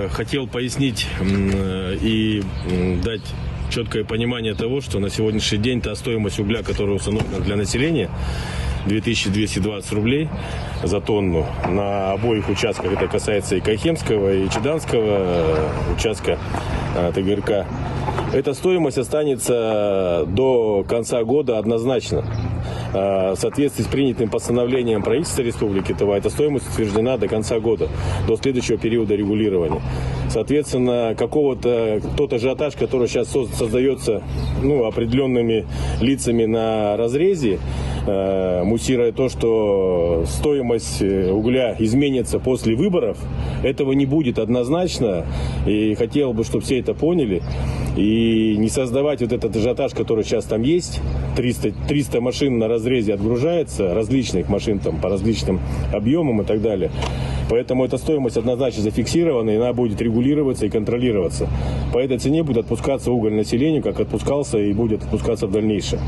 Хотел пояснить и дать четкое понимание того, что на сегодняшний день та стоимость угля, которая установлена для населения, 2220 рублей за тонну на обоих участках, это касается и Кайхемского, и Чеданского участка ТГРК, эта стоимость останется до конца года однозначно. В соответствии с принятым постановлением правительства Республики Тыва, эта стоимость утверждена до конца года, до следующего периода регулирования. Соответственно, тот ажиотаж, который сейчас создается определенными лицами на разрезе, муссируя то, что стоимость угля изменится после выборов, этого не будет однозначно. И хотел бы, чтобы все это поняли. И не создавать вот этот ажиотаж, который сейчас там есть. 300 машин на разрезе отгружается, различных машин там по различным объемам и так далее. Поэтому эта стоимость однозначно зафиксирована, и она будет регулироваться и контролироваться. По этой цене будет отпускаться уголь населению, как отпускался и будет отпускаться в дальнейшем.